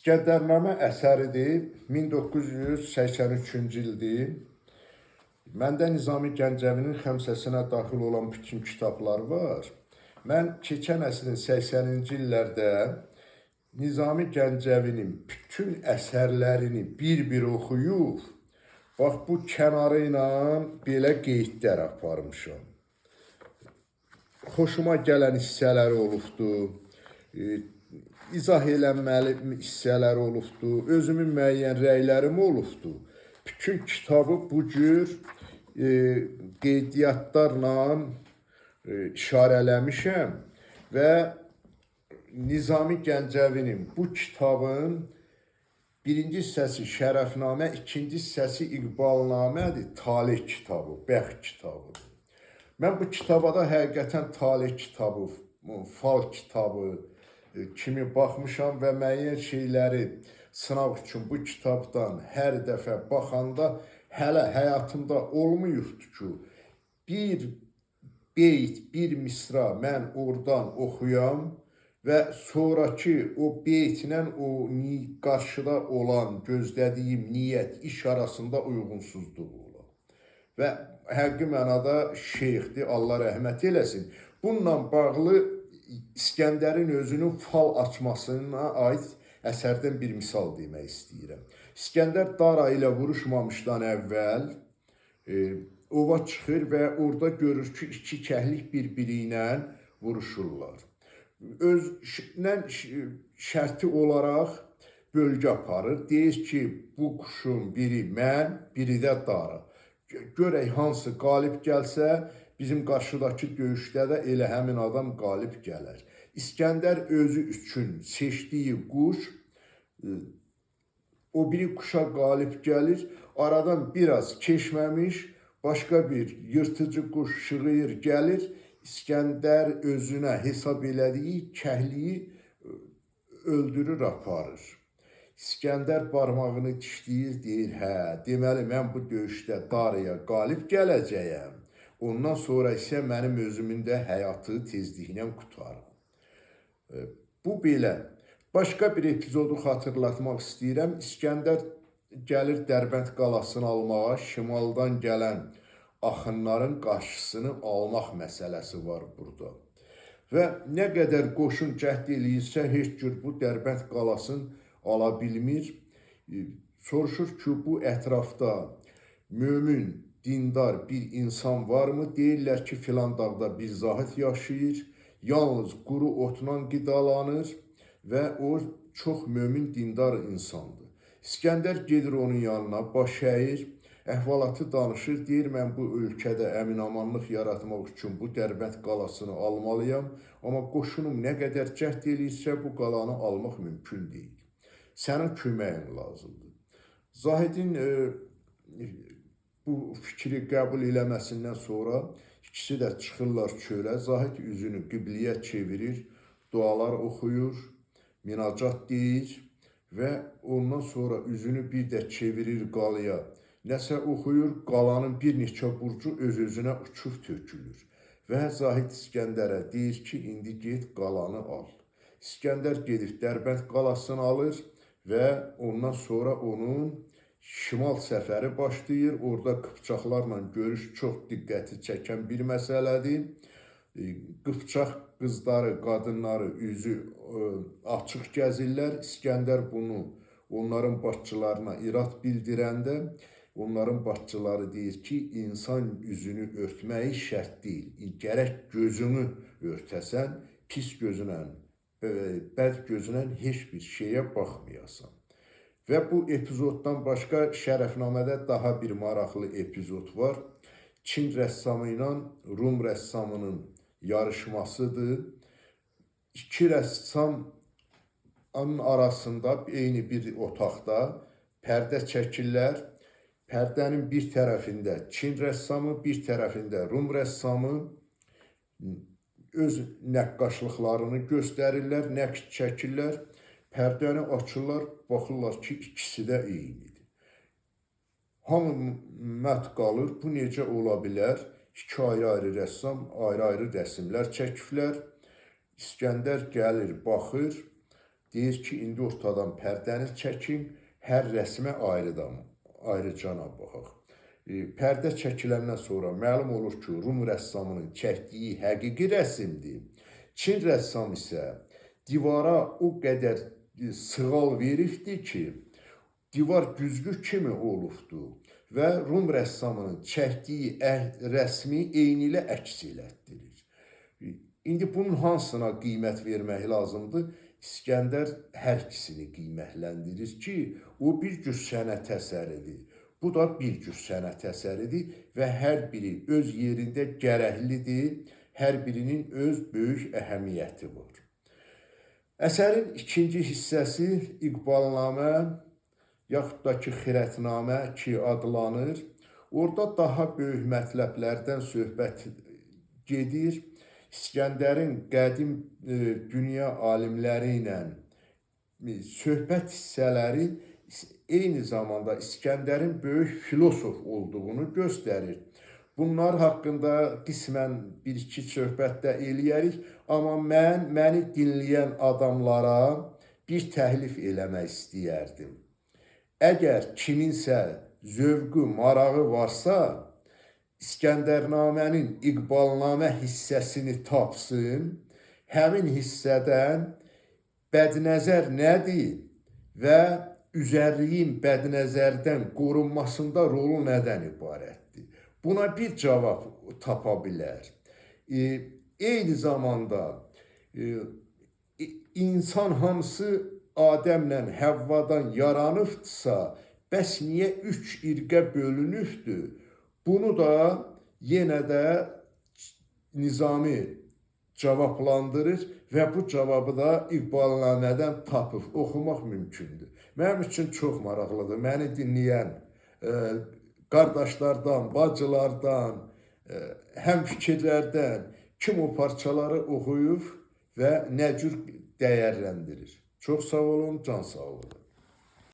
İskəndərnamə əsəridir, 1983-cü ildir. Məndə Nizami Gəncəvinin xəmsəsinə daxil olan bütün kitablar var. Mən keçən əsrin 80-ci illərdə Nizami Gəncəvinin bütün əsərlərini bir-bir oxuyub, bax bu kənarı ilə belə qeydlər aparmışam. Xoşuma gələn hissələri olubdur, izah eləməli hissələri olubdur, özümün müəyyən rəylərim olubdur. Bütün kitabı bu cür qeydiyyatlarla işarələmişəm və Nizami Gəncəvinin bu kitabın birinci hissəsi Şərəfnamə, ikinci hissəsi İqbalnamədir, Taleh kitabı, bəxt kitabıdır. Mən bu kitaba da həqiqətən Taleh kitabı, fal kitabı kimi baxmışam və müəyyən şeyləri sınaq üçün bu kitabdan hər dəfə baxanda hələ həyatımda olmayıbdır ki, bir beyt, bir misra mən oradan oxuyam və sonraki o beytlə o qarşıda olan gözlədiyim niyyət, iş arasında uyğunsuzluq olur. Və həqiqi mənada şeyxdir, Allah rəhmət eləsin. Bununla bağlı İskəndərin özünün fal açmasına aid əsərdən bir misal demək istəyirəm. İskəndər Dara ilə vuruşmamışdan əvvəl ova çıxır və orada görür ki, iki kəhlik bir-biri ilə vuruşurlar. Özündən şərti olaraq bölgə aparır. Deyir ki, bu quşun biri mən, biri də Dara. Görək hansı qalib gəlsə, bizim qarşıdakı döyüşdə də elə həmin adam qalib gələr. İskəndər özü üçün seçdiyi quş, o biri quşa qalib gəlir. Aradan biraz keçməmiş, başqa bir yırtıcı quş şığıyır, gəlir. İskəndər özünə hesab elədiyi kəhliyi öldürür, aparır. İskəndər barmağını dişləyir, deyir, hə, deməli mən bu döyüşdə Daraya qalib gələcəyəm. Ondan sonra isə mənim özümün də həyatı tezliklə qurtarır. Bu belə. Başqa bir epizodu xatırlatmaq istəyirəm. İskəndər gəlir Dərbənd qalasını almağa, şimaldan gələn axınların qarşısını almaq məsələsi var burada. Və nə qədər qoşun cəhd eləyirsə, heç cür bu Dərbənd qalasını ala bilmir. Soruşur ki, bu ətrafda mömin, dindar bir insan varmı? Deyirlər ki, filan dağda bir zahid yaşayır, yalnız quru otla qidalanır və o çox mömin, dindar insandır. İskəndər gedir onun yanına, baş əyir, əhvalatı danışır, deyir, mən bu ölkədə əminamanlıq yaratmaq üçün bu Dərbənd qalasını almalıyam, amma qoşunum nə qədər cəhd eləyirsə, bu qalanı almaq mümkün deyil. Sənin köməyin lazımdır. Zahidin bu fikri qəbul eləməsindən sonra ikisi də çıxırlar çölə, Zahid üzünü qibliyə çevirir, dualar oxuyur, minacat deyir və ondan sonra üzünü bir də çevirir qalaya. Nəsə oxuyur, qalanın bir neçə burcu öz-özünə uçub tökülür. Və Zahid İskəndərə deyir ki, indi get qalanı al. İskəndər gedib Dərbənd qalasını alır və ondan sonra onun şimal səfəri başlayır. Orada qıpçaqlarla görüş çox diqqəti çəkən bir məsələdir. Qıpçaq qızları, qadınları üzü açıq gəzirlər. İskəndər bunu onların başçılarına irad bildirəndə, onların başçıları deyir ki, insan üzünü örtməyi şərt deyil. Gərək gözünü örtəsən, pis gözünə, bəd gözünə heç bir şeyə baxmayasan. Və bu epizoddan başqa Şərəfnamədə daha bir maraqlı epizod var. Çin rəssamı ilə Rum rəssamının yarışmasıdır. İki rəssamın arasında eyni bir otaqda pərdə çəkirlər. Pərdənin bir tərəfində Çin rəssamı, bir tərəfində Rum rəssamı öz nəqqaşlıqlarını göstərirlər, nəqş çəkirlər. Pərdəni açırlar, baxırlar ki, ikisi də eynidir. Hamı mət qalır, bu necə ola bilər? İki ayrı-ayrı rəssam, ayrı-ayrı rəsmlər çəkiblər. İskəndər gəlir, baxır, Deyir ki, indi ortadan pərdəni çəkin, hər rəsmə ayrıcana baxaq. Pərdə çəkiləndən sonra məlum olur ki, Rum rəssamının çəkdiyi həqiqi rəsmdir. Çin rəssam isə divara o qədər sığal veribdi ki, divar güzgü kimi olubdu və Rum rəssamının çəkdiyi rəsmi eynilə əks elətdirir. İndi bunun hansına qiymət vermək lazımdır? İskəndər hər ikisini qiymətləndirir ki, o bir cür sənət əsəridir. Bu da bir cür sənət əsəridir və hər biri öz yerində gərəklidir, hər birinin öz böyük əhəmiyyəti var. Əsərin ikinci hissəsi İqbalnamə, yaxud da ki, Xirətnamə ki adlanır. Orada daha böyük mətləblərdən söhbət gedir. İskəndərin qədim dünya alimləri ilə söhbət hissələri eyni zamanda İskəndərin böyük filosof olduğunu göstərir. Bunlar haqqında qismən bir-iki söhbətdə eləyərik, amma məni dinləyən adamlara bir təklif eləmək istəyərdim. Əgər kiminsə zövqü, marağı varsa, İskəndərnamənin İqbalnamə hissəsini tapsın, həmin hissədən bədnəzər nədir və üzərliyin bədnəzərdən qorunmasında rolu nədən ibarətdir? Buna bir cavab tapa bilər. Eyni zamanda insan hamısı Adəmlə Həvvadan yaranıbdırsa, bəs niyə 3 irqə bölünübdür? Bunu da yenə də Nizami cavablandırır və bu cavabı da İqbalnamədən tapıb oxumaq mümkündür. Mənim üçün çox maraqlıdır. Məni dinləyən qardaşlardan, bacılardan, həmfikirlərdən kim o parçaları oxuyub və nə cür dəyərləndirir. Çox sağ olun, can sağlığı.